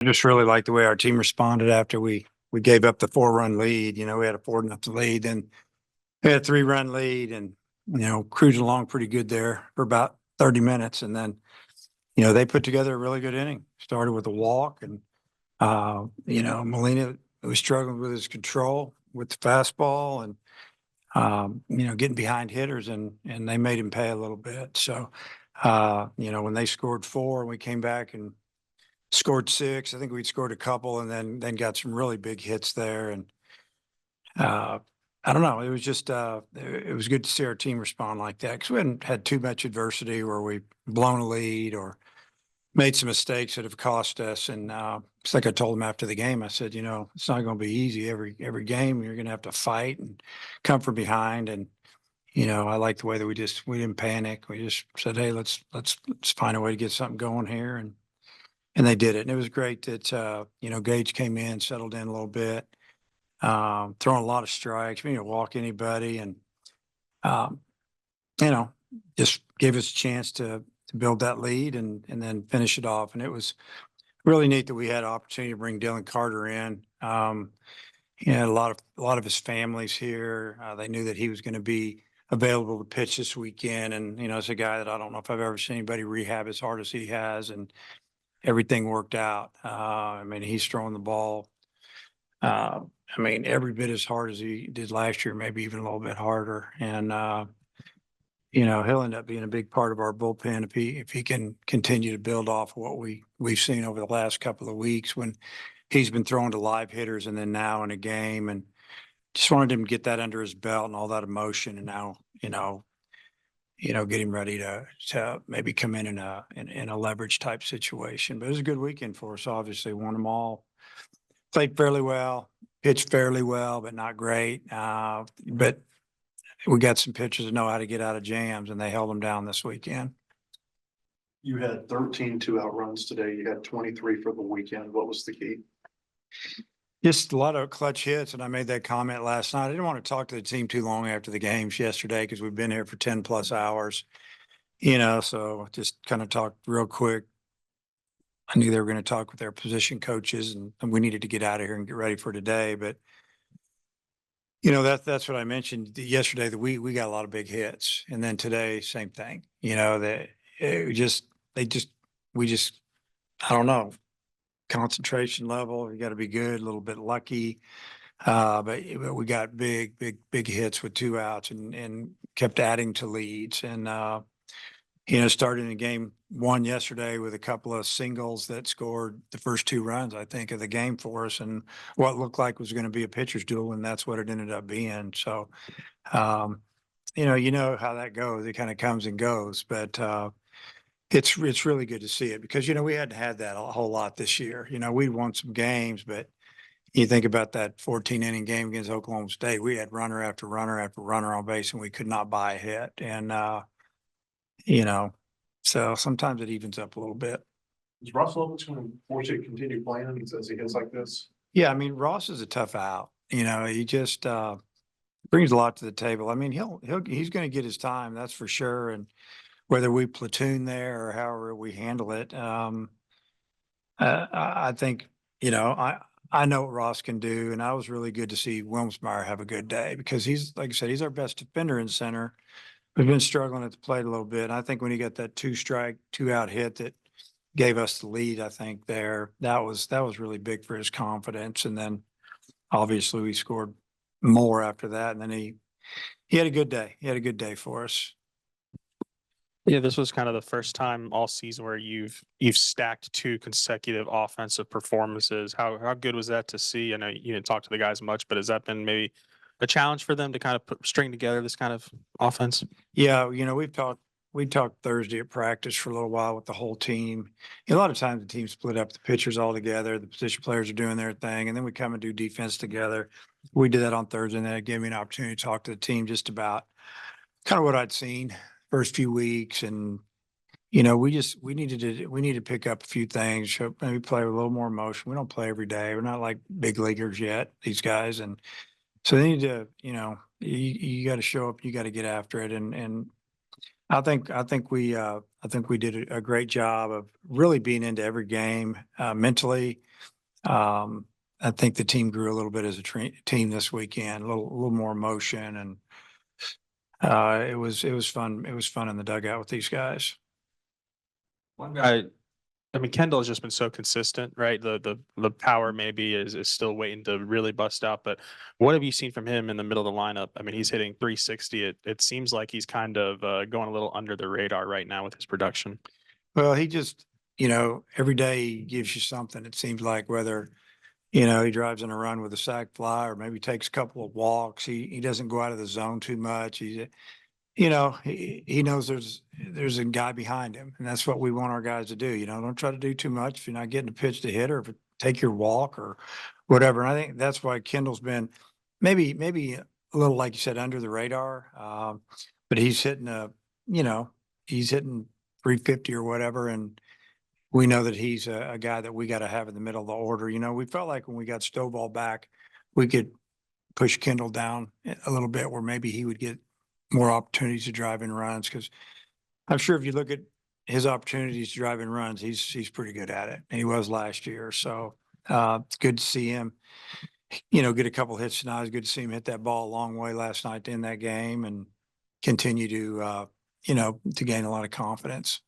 I just really like the way our team responded after we gave up the 4-run lead. We had a 4-0 lead, then we had a 3-run lead, and cruising along pretty good there for about 30 minutes, and then they put together a really good inning. Started with a walk, and Molina was struggling with his control with the fastball, and getting behind hitters, and they made him pay a little bit. So when they scored 4 and we came back and scored 6. I think we'd scored a couple and then got some really big hits there. And I don't know. It was just it was good to see our team respond like that, because we hadn't had too much adversity where we blown a lead or made some mistakes that have cost us. And it's like I told them after the game. I said, it's not going to be easy every game. You're going to have to fight and come from behind. And I like the way that we didn't panic. We just said, hey, let's find a way to get something going here. And they did it. And it was great that, Gage came in, settled in a little bit, throwing a lot of strikes, walk anybody, and, just gave us a chance to build that lead and then finish it off. And it was really neat that we had an opportunity to bring Dylan Carter in. A lot of his family's here. They knew that he was going to be available to pitch this weekend. And, it's a guy that I don't know if I've ever seen anybody rehab as hard as he has. And everything worked out. He's throwing the ball. Every bit as hard as he did last year, maybe even a little bit harder. And he'll end up being a big part of our bullpen if he can continue to build off what we've seen over the last couple of weeks when he's been throwing to live hitters and then now in a game. And just wanted him to get that under his belt and all that emotion. And now, getting ready to maybe come in a leverage type situation. But it was a good weekend for us. Obviously, won them all. Played fairly well, pitched fairly well, but not great. But we got some pitchers that know how to get out of jams, and they held them down this weekend. You had 13 two-out runs today. You had 23 for the weekend. What was the key? Just a lot of clutch hits, and I made that comment last night. I didn't want to talk to the team too long after the games yesterday because we've been here for 10 plus hours, so just kind of talked real quick. I knew they were going to talk with their position coaches, and we needed to get out of here and get ready for today. But, that's what I mentioned yesterday, that we got a lot of big hits. And then today, same thing, that I don't know. Concentration level, you got to be good, a little bit lucky, but we got big hits with 2 outs and kept adding to leads. And started in game 1 yesterday with a couple of singles that scored the first 2 runs, I think, of the game for us, and what looked like was going to be a pitcher's duel, and that's what it ended up being. So you know how that goes. It kind of comes and goes, but it's really good to see it, because, we hadn't had that a whole lot this year. We'd won some games, but you think about that 14-inning game against Oklahoma State, we had runner after runner after runner on base, and we could not buy a hit. And, so sometimes it evens up a little bit. Is Russell going to force you to continue playing as he hits like this? Yeah, Ross is a tough out. He just brings a lot to the table. He's going to get his time, that's for sure. And whether we platoon there or however we handle it, I think, I know what Ross can do. And I was really good to see Wilmsmeyer have a good day, because he's, like I said, he's our best defender in center. We've been struggling at the plate a little bit. And I think when he got that 2-strike, 2-out hit that gave us the lead, I think that was really big for his confidence. And then obviously we scored more after that. And then he had a good day. He had a good day for us. Yeah, this was kind of the first time all season where you've stacked 2 consecutive offensive performances. How good was that to see? I know you didn't talk to the guys much, but has that been maybe a challenge for them to kind of string together this kind of offense? Yeah, we talked Thursday at practice for a little while with the whole team. A lot of times the team split up, the pitchers all together, the position players are doing their thing, and then we come and do defense together. We did that on Thursday, and that gave me an opportunity to talk to the team just about kind of what I'd seen first few weeks. And, we needed to pick up a few things, maybe play with a little more emotion. We don't play every day. We're not like big leaguers yet, these guys. And so they need to, you got to show up, you got to get after it. And I think we I think we did a great job of really being into every game mentally. I think the team grew a little bit as a team this weekend, a little more emotion, and it was fun. It was fun in the dugout with these guys. One guy, I mean, Kendall has just been so consistent, right? The power maybe is still waiting to really bust out. But what have you seen from him in the middle of the lineup? I mean, he's hitting 360. It seems like he's kind of going a little under the radar right now with his production. Well, he just, every day he gives you something. It seems like whether, he drives in a run with a sac fly or maybe takes a couple of walks. He doesn't go out of the zone too much. He knows there's a guy behind him, and that's what we want our guys to do. Don't try to do too much if you're not getting a pitch to hit, or take your walk or whatever. And I think that's why Kendall's been maybe a little, like you said, under the radar. But he's hitting he's hitting 350 or whatever, and we know that he's a guy that we got to have in the middle of the order. We felt like when we got Stovall back, we could push Kendall down a little bit where maybe he would get more opportunities to drive in runs, because I'm sure if you look at his opportunities to drive in runs, he's pretty good at it, and he was last year. So it's good to see him, get a couple hits tonight. It's good to see him hit that ball a long way last night to end that game and continue to to gain a lot of confidence.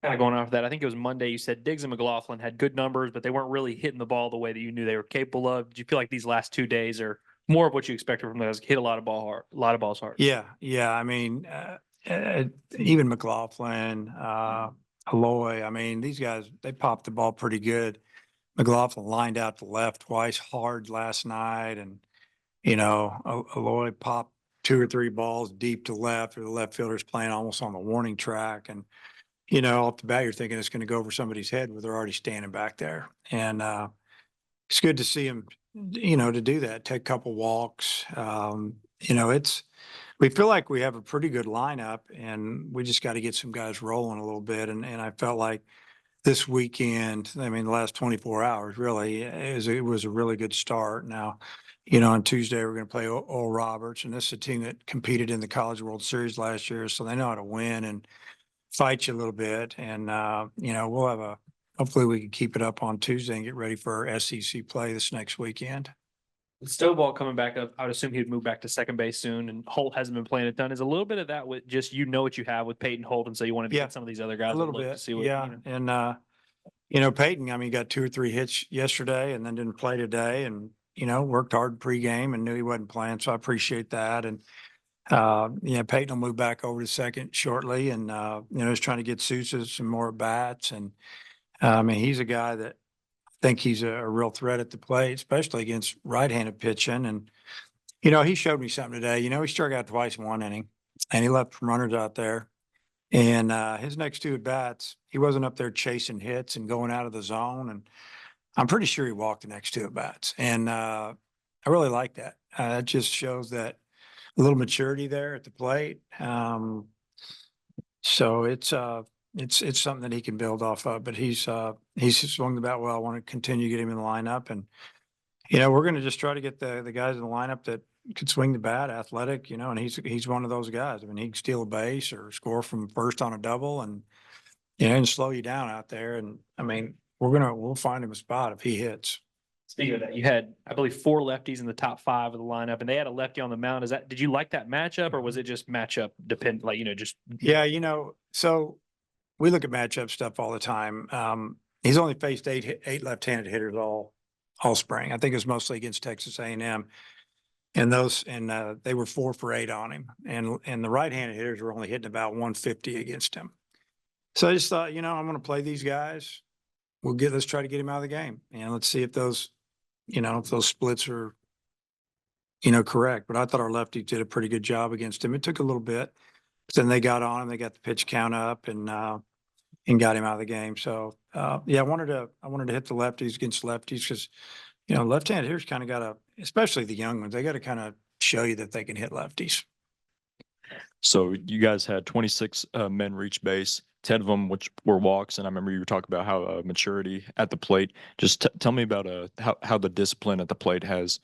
Kind of going off that, I think it was Monday. You said Diggs and McLaughlin had good numbers, but they weren't really hitting the ball the way that you knew they were capable of. Did you feel like these last 2 days are more of what you expected from those? Hit a lot of balls hard. Yeah. I mean, even McLaughlin, Aloy. I mean, these guys, they popped the ball pretty good. McLaughlin lined out to left twice hard last night, and Aloy popped 2 or 3 balls deep to left, or the left fielder's playing almost on the warning track, and off the bat, you're thinking it's going to go over somebody's head, but they're already standing back there. And it's good to see him, to do that, take a couple walks. We feel like we have a pretty good lineup, and we just got to get some guys rolling a little bit. And I felt like this weekend, I mean, the last 24 hours, really, it was a really good start. Now, on Tuesday, we're going to play Oral Roberts, and this is a team that competed in the College World Series last year, so they know how to win and fight you a little bit. And, hopefully we can keep it up on Tuesday and get ready for our SEC play this next weekend. With Stovall coming back up, I would assume he'd move back to second base soon, and Holt hasn't been playing a ton. Is a little bit of that with just what you have with Peyton Holt, and so you wanted to get some of these other guys A little look bit, to see what, yeah. And Peyton, I mean, got 2 or 3 hits yesterday, and then didn't play today, and worked hard pregame and knew he wasn't playing, so I appreciate that. And Peyton will move back over to second shortly, and he's trying to get Sousa some more bats. And I mean, he's a guy that I think he's a real threat at the plate, especially against right-handed pitching. And he showed me something today. He struck out twice in 1 inning, and he left runners out there. And his next 2 at bats, he wasn't up there chasing hits and going out of the zone. And I'm pretty sure he walked the next 2 at bats. And I really like that. It just shows that a little maturity there at the plate. So it's something that he can build off of. But he's swung the bat well. I want to continue to get him in the lineup, and we're going to just try to get the guys in the lineup that could swing the bat, athletic. And he's one of those guys. I mean, he can steal a base or score from first on a double, and and slow you down out there. And I mean, we'll find him a spot if he hits. Speaking of that, you had, I believe, 4 lefties in the top 5 of the lineup, and they had a lefty on the mound. Did you like that matchup, or was it just matchup dependent? Like, just. Yeah. So we look at matchup stuff all the time. He's only faced 8 left-handed hitters all spring. I think it was mostly against Texas A&M, and they were 4 for 8 on him. And the right-handed hitters were only hitting about 150 against him. So I just thought, I'm going to play these guys. Let's try to get him out of the game, and let's see if those splits are, correct. But I thought our lefties did a pretty good job against him. It took a little bit, but then they got on him. They got the pitch count up and got him out of the game. So I wanted to hit the lefties against lefties, because left-handed hitters kind of got to, especially the young ones, they got to kind of show you that they can hit lefties. So you guys had 26 men reach base. 10 of them, which were walks. And I remember you were talking about how maturity at the plate. Just tell me about how the discipline at the plate has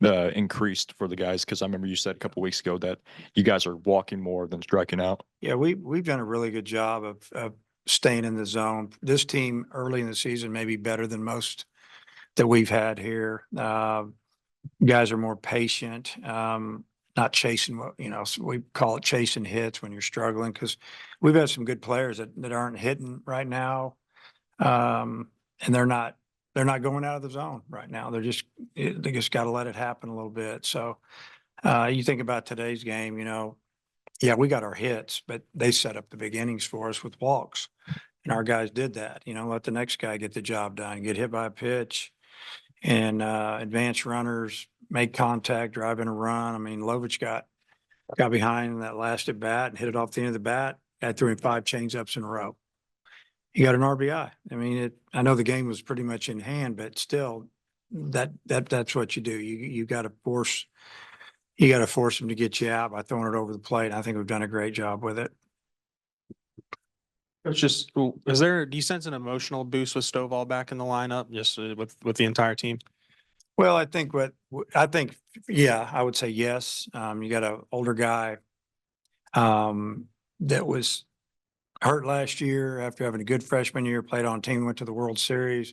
increased for the guys. Because I remember you said a couple weeks ago that you guys are walking more than striking out. Yeah, we've done a really good job of staying in the zone. This team early in the season may be better than most that we've had here. Guys are more patient, not chasing what, so we call it chasing hits when you're struggling, because we've had some good players that aren't hitting right now. And they're not going out of the zone right now. They just got to let it happen a little bit. So you think about today's game, yeah, we got our hits, but they set up the big innings for us with walks. And our guys did that, let the next guy get the job done, get hit by a pitch, and advance runners, make contact, drive in a run. I mean, Lovich got behind in that last at bat and hit it off the end of the bat. Guy threw him 5 changeups in a row. He got an RBI. I mean, I know the game was pretty much in hand, but still, that's what you do. You got to force them to get you out by throwing it over the plate. I think we've done a great job with it. It's just, do you sense an emotional boost with Stovall back in the lineup, just with the entire team? Well, I think yeah, I would say yes. You got an older guy that was hurt last year after having a good freshman year, played on a team, went to the World Series,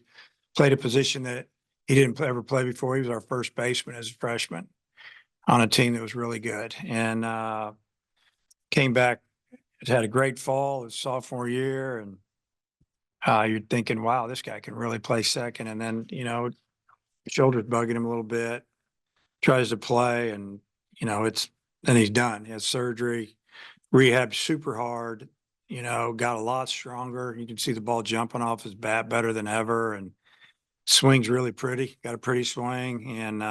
played a position that he didn't ever play before. He was our first baseman as a freshman on a team that was really good, and came back. Had a great fall his sophomore year, and you're thinking, wow, this guy can really play second. And then, shoulder's bugging him a little bit, tries to play, and, then he's done. He has surgery, rehab super hard, got a lot stronger. You can see the ball jumping off his bat better than ever, and swings really pretty, got a pretty swing. And,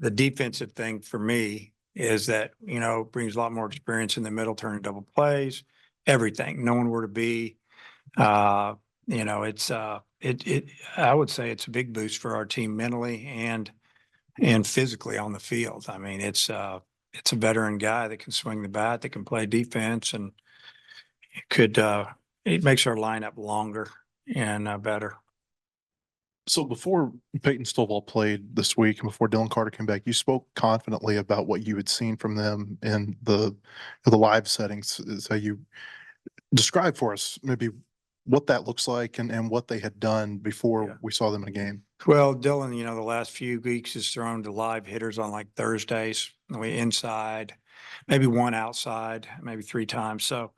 the defensive thing for me is that, brings a lot more experience in the middle, turning double plays, everything, knowing where to be. It's I would say it's a big boost for our team mentally and physically on the field. I mean, it's a veteran guy that can swing the bat, that can play defense, and it makes our lineup longer and better. So before Peyton Stovall played this week and before Dylan Carter came back, you spoke confidently about what you had seen from them in the live settings. Is how you describe for us maybe what that looks like and what they had done before Yeah. we saw them in a game. Well, Dylan, the last few weeks has thrown to live hitters on like Thursdays, inside, maybe one outside, maybe 3 times. So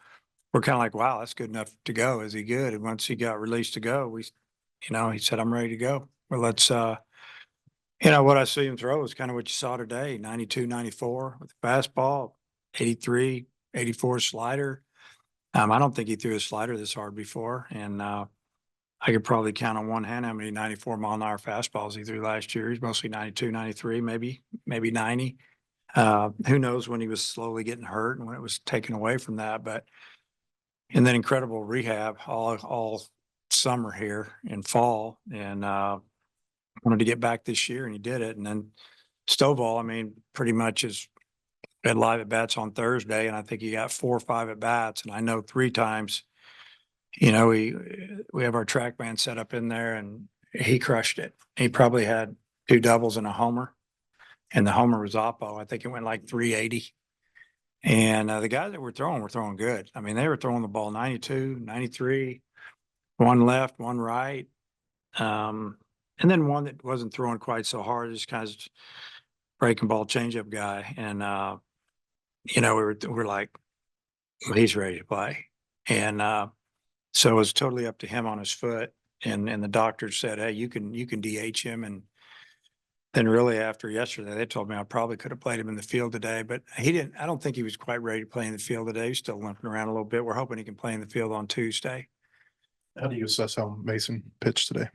we're kind of like, wow, that's good enough to go. Is he good? And once he got released to go, he said, I'm ready to go. Well, let's, what I see him throw is kind of what you saw today, 92, 94 with the fastball, 83, 84 slider. I don't think he threw a slider this hard before. And I could probably count on one hand how many 94-mile-an-hour fastballs he threw last year. He's mostly 92, 93, maybe 90. Who knows when he was slowly getting hurt and when it was taken away from that. And then incredible rehab all summer here in fall, and wanted to get back this year, and he did it. And then Stovall, pretty much had live at bats on Thursday, and I think he got 4 or 5 at bats. And I know 3 times, we have our track man set up in there, and he crushed it. He probably had 2 doubles and a homer, and the homer was Oppo. I think it went like 380. And the guys that were throwing good. They were throwing the ball 92, 93, one left, one right. And then one that wasn't throwing quite so hard, just kind of breaking ball changeup guy. And, we're like, well, he's ready to play. And so it was totally up to him on his foot. And the doctor said, hey, you can DH him. And then really after yesterday, they told me I probably could have played him in the field today, but I don't think he was quite ready to play in the field today. He's still limping around a little bit. We're hoping he can play in the field on Tuesday. How do you assess how Mason pitched today?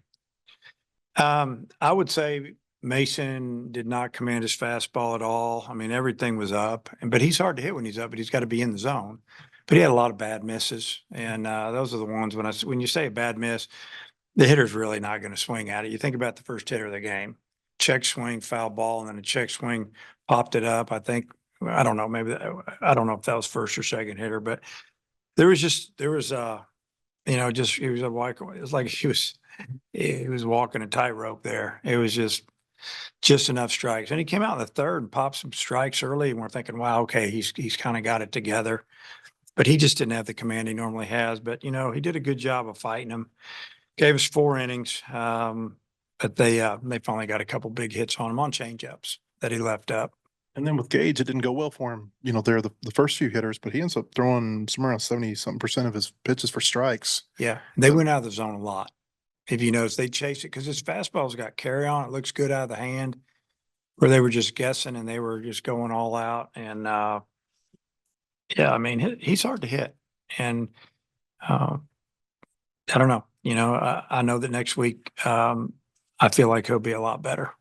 I would say Mason did not command his fastball at all. Everything was up, but he's hard to hit when he's up, but he's got to be in the zone. But he had a lot of bad misses, and those are the ones when you say a bad miss, the hitter's really not going to swing at it. You think about the first hitter of the game, check swing, foul ball, and then a check swing popped it up. I don't know if that was first or second hitter, but there was just, there was, just, he was a walk, it was like he was walking a tightrope there. It was just enough strikes. And he came out in the third and popped some strikes early, and we're thinking, wow, okay, he's kind of got it together. But he just didn't have the command he normally has. But, he did a good job of fighting him. Gave us 4 innings. But they finally got a couple big hits on him on changeups that he left up. And then with Gage, it didn't go well for him. They're the first few hitters, but he ends up throwing somewhere around 70-something% of his pitches for strikes. Yeah. They So- went out of the zone a lot. If you notice, they chased it because his fastball's got carry on. It looks good out of the hand, where they were just guessing and they were just going all out. And yeah, I mean, he's hard to hit. And I don't know. I know that next week, I feel like he'll be a lot better.